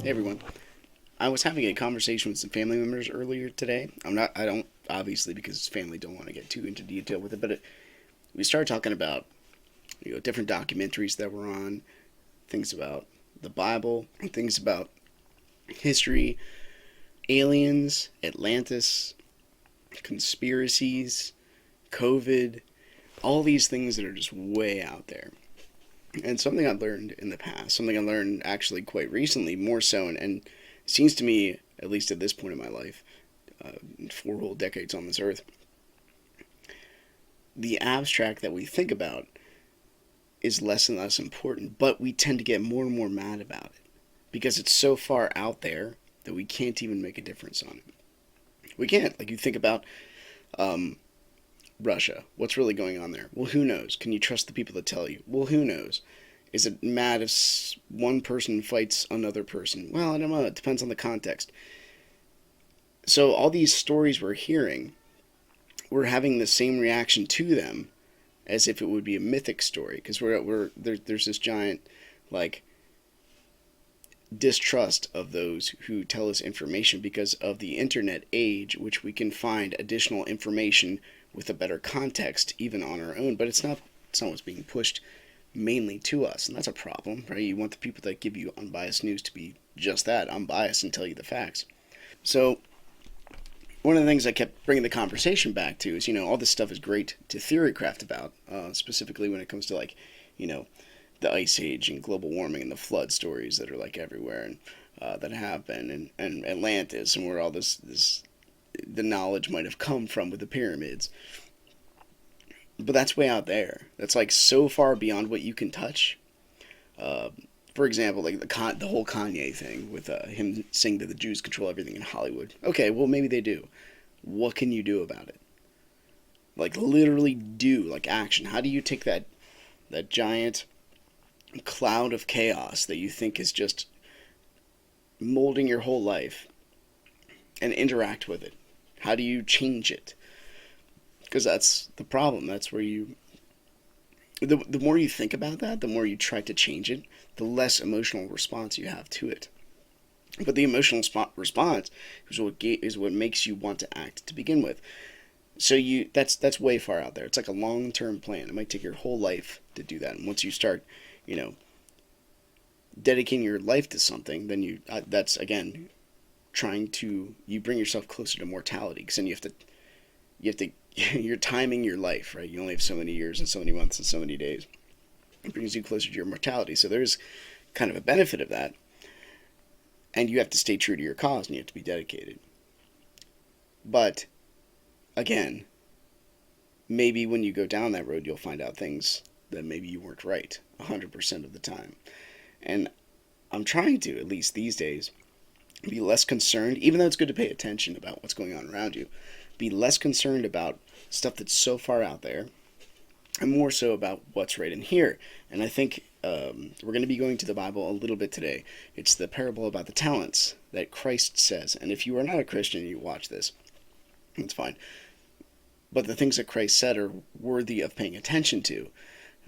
Hey everyone. I was having a conversation with some family members earlier today. I don't, obviously, because family don't want to get too into detail with it, but we started talking about, different documentaries that were on, things about the Bible, and things about history, aliens, Atlantis, conspiracies, COVID, all these things that are just way out there. And something I learned in the past, something I learned actually quite recently, more so, and it seems to me, at least at this point in my life, 4 whole decades on this earth, the abstract that we think about is less and less important, but we tend to get more and more mad about it because it's so far out there that we can't even make a difference on it. We can't. Like, you think about um, Russia. What's really going on there? Well, who knows? Can you trust the people that tell you? Well, who knows? Is it mad if one person fights another person? Well, I don't know. It depends on the context. So, all these stories we're hearing, we're having the same reaction to them as if it would be a mythic story because there's this giant, like, distrust of those who tell us information because of the internet age, which we can find additional information with a better context even on our own. But it's not what's being pushed mainly to us, and that's a problem, right? You want the people that give you unbiased news to be just that, unbiased, and tell you the facts. So one of the things I kept bringing the conversation back to is, all this stuff is great to theorycraft about, specifically when it comes to, like, you know, the ice age and global warming and the flood stories that are, like, everywhere, and that have been, and Atlantis, and where all this the knowledge might have come from with the pyramids. But that's way out there. That's, like, so far beyond what you can touch. Uh, for example, like the whole Kanye thing with him saying that the Jews control everything in Hollywood. Okay, well, maybe they do. What can you do about it? Like, literally do, like, action. How do you take that giant cloud of chaos that you think is just molding your whole life and interact with it? How do you change it? Because that's the problem. That's where the more you think about that, the more you try to change it, the less emotional response you have to it. But the emotional response is what makes you want to act to begin with. So that's way far out there. It's like a long term plan. It might take your whole life to do that. And once you start, you know, dedicating your life to something, then that's again trying to you bring yourself closer to mortality. Because then you have to you're timing your life, right? You only have so many years and so many months and so many days. It brings you closer to your mortality. So there's kind of a benefit of that, and you have to stay true to your cause and you have to be dedicated. But again, maybe when you go down that road, you'll find out things that maybe you weren't right 100% of the time. And I'm trying to, at least these days, be less concerned, even though it's good to pay attention about what's going on around you, be less concerned about stuff that's so far out there and more so about what's right in here. And I think we're going to be going to the Bible a little bit today. It's the parable about the talents that Christ says. And if you are not a Christian and you watch this, it's fine. But the things that Christ said are worthy of paying attention to.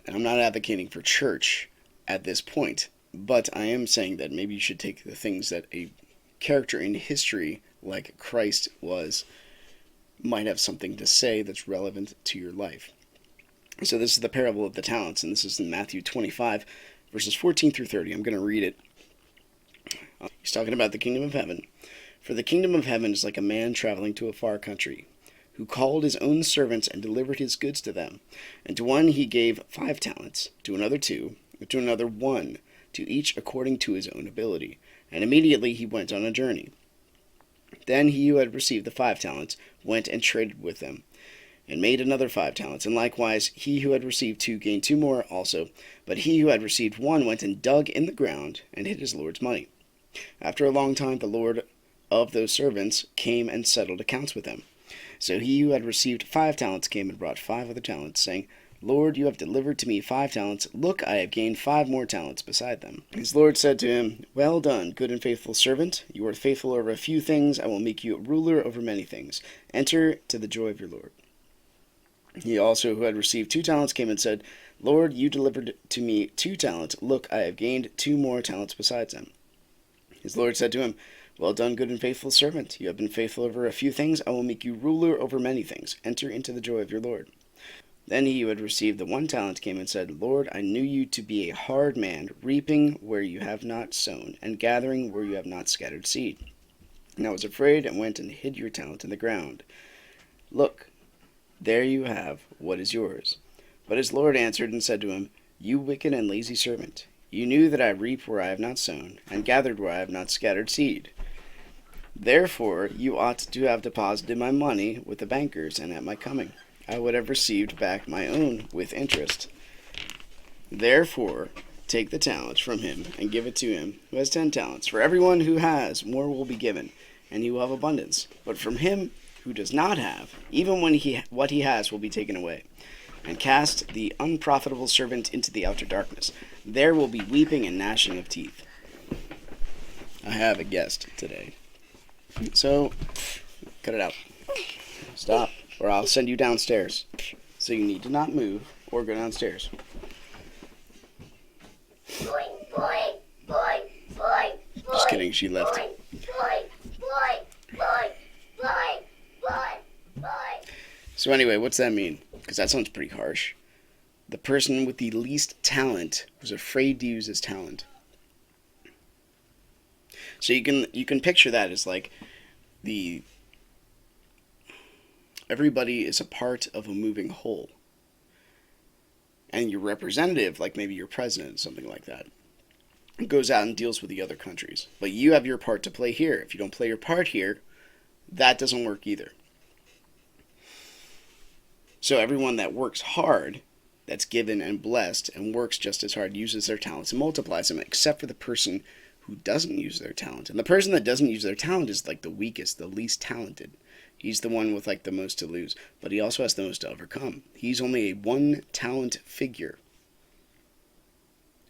And I'm not advocating for church at this point, but I am saying that maybe you should take the things that a character in history like Christ was might have something to say that's relevant to your life. So this is the parable of the talents, and this is in Matthew 25, verses 14 through 30. I'm going to read it. He's talking about the kingdom of heaven. For the kingdom of heaven is like a man traveling to a far country, who called his own servants and delivered his goods to them. And to one he gave 5 talents, to another 2, to another 1, to each according to his own ability. And immediately he went on a journey. Then he who had received the 5 talents went and traded with them, and made another 5 talents. And likewise he who had received 2 gained 2 more also. But he who had received 1 went and dug in the ground, and hid his Lord's money. After a long time the Lord of those servants came and settled accounts with them. So he who had received 5 talents came and brought 5 other talents, saying, Lord, you have delivered to me 5 talents. Look, I have gained 5 more talents beside them. His Lord said to him, Well done, good and faithful servant. You are faithful over a few things. I will make you a ruler over many things. Enter to the joy of your Lord. He also, who had received 2 talents, came and said, Lord, you delivered to me 2 talents. Look, I have gained 2 more talents besides them. His Lord said to him, "Well done, good and faithful servant. You have been faithful over a few things. I will make you ruler over many things. Enter into the joy of your Lord." Then he who had received the 1 talent came and said, "Lord, I knew you to be a hard man, reaping where you have not sown, and gathering where you have not scattered seed. And I was afraid, and went and hid your talent in the ground. Look, there you have what is yours." But his Lord answered and said to him, "You wicked and lazy servant, you knew that I reap where I have not sown, and gathered where I have not scattered seed. Therefore you ought to have deposited my money with the bankers, and at my coming I would have received back my own with interest. Therefore take the talent from him, and give it to him who has 10 talents. For everyone who has, more will be given, and he will have abundance. But from him who does not have, even what he has will be taken away. And cast the unprofitable servant into the outer darkness. There will be weeping and gnashing of teeth." I have a guest today. So, cut it out. Stop, or I'll send you downstairs. So you need to not move or go downstairs. Just kidding, she left. So anyway, what's that mean? Because that sounds pretty harsh. The person with the least talent was afraid to use his talent. So you can picture that as like everybody is a part of a moving whole. And your representative, like maybe your president, something like that, goes out and deals with the other countries. But you have your part to play here. If you don't play your part here, that doesn't work either. So everyone that works hard, that's given and blessed, and works just as hard, uses their talents and multiplies them, except for the person who doesn't use their talent. And the person that doesn't use their talent is like the weakest, the least talented. He's the one with like the most to lose, but he also has the most to overcome. He's only a 1 talent figure.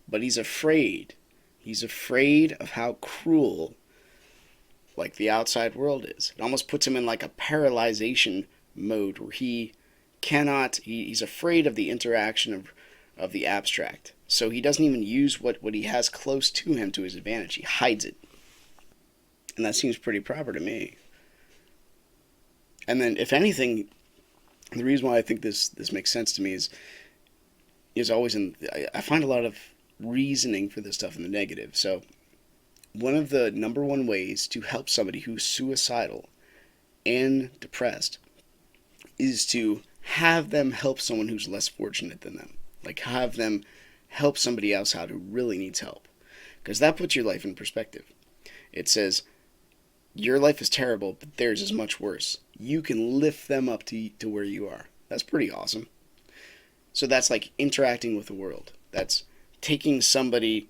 But he's afraid. He's afraid of how cruel like the outside world is. It almost puts him in like a paralyzation mode where he's afraid of the interaction of the abstract. So he doesn't even use what he has close to him to his advantage. He hides it. And that seems pretty proper to me. And then, if anything, the reason why I think this makes sense to me is always I find a lot of reasoning for this stuff in the negative. So, one of the number one ways to help somebody who's suicidal and depressed is to have them help someone who's less fortunate than them. Like, have them help somebody else out who really needs help. Because that puts your life in perspective. It says, your life is terrible, but theirs is much worse. You can lift them up to where you are. That's pretty awesome. So that's like interacting with the world. That's taking somebody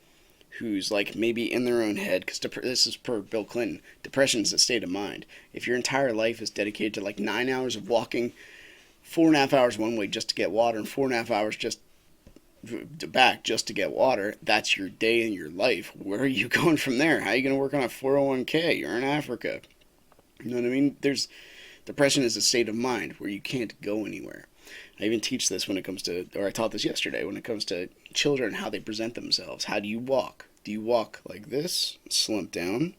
who's like maybe in their own head, because this is per Bill Clinton, depression is a state of mind. If your entire life is dedicated to like 9 hours of walking, 4.5 hours one way just to get water, and 4.5 hours just back just to get water, that's your day in your life. Where are you going from there? How are you going to work on a 401k? You're in Africa. You know what I mean? Depression is a state of mind where you can't go anywhere. I even teach this when it comes to, or I taught this yesterday, when it comes to children, how they present themselves. How do you walk? Do you walk like this, slump down?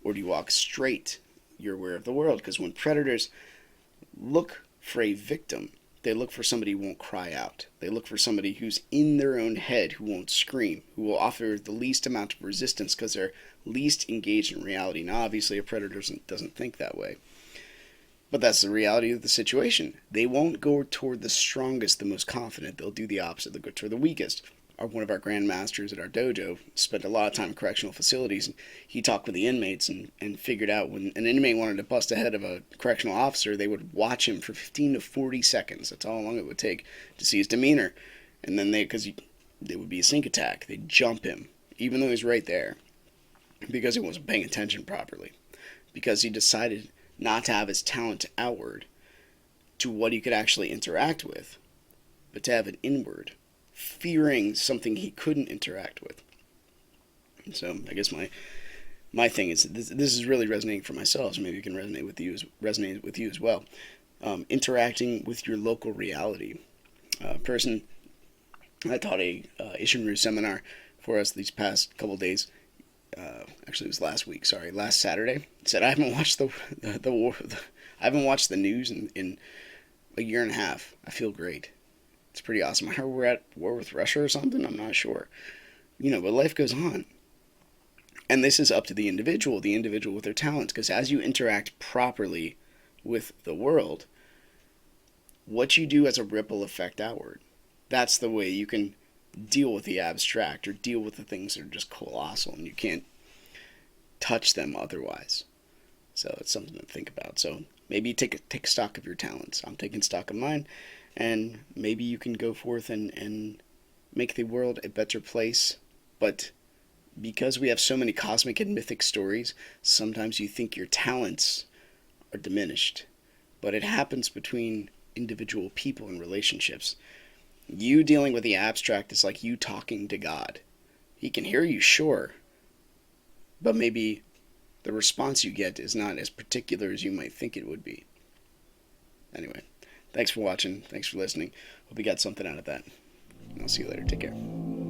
Or do you walk straight? You're aware of the world. Because when predators look for a victim, they look for somebody who won't cry out. They look for somebody who's in their own head, who won't scream, who will offer the least amount of resistance because they're least engaged in reality. Now, obviously, a predator doesn't think that way. But that's the reality of the situation. They won't go toward the strongest, the most confident. They'll do the opposite. They'll go toward the weakest. One of our grandmasters at our dojo spent a lot of time in correctional facilities. And he talked with the inmates and figured out when an inmate wanted to bust ahead of a correctional officer, they would watch him for 15 to 40 seconds. That's how long it would take to see his demeanor. And then because it would be a sneak attack, they'd jump him, even though he's right there, because he wasn't paying attention properly. Because he decided not to have his talent outward to what he could actually interact with, but to have it inward, fearing something he couldn't interact with. And so I guess my thing is this is really resonating for myself, so maybe it can resonate with you as well. Interacting with your local reality. Person I taught a Ishinryu seminar for us these past couple days. Actually, it was last week. Sorry, last Saturday. Said I haven't watched the war. I haven't watched the news in a year and a half. I feel great. It's pretty awesome. I heard we're at war with Russia or something. I'm not sure. But life goes on. And this is up to the individual with their talents. Because as you interact properly with the world, what you do has a ripple effect outward. That's the way you can deal with the abstract or deal with the things that are just colossal and you can't touch them otherwise. So it's something to think about. So maybe take stock of your talents. I'm taking stock of mine, and maybe you can go forth and make the world a better place. But because we have so many cosmic and mythic stories, sometimes you think your talents are diminished. But it happens between individual people and relationships. You dealing with the abstract is like you talking to God. He can hear you, sure, but maybe the response you get is not as particular as you might think it would be. Anyway, thanks for watching. Thanks for listening. Hope you got something out of that. I'll see you later. Take care.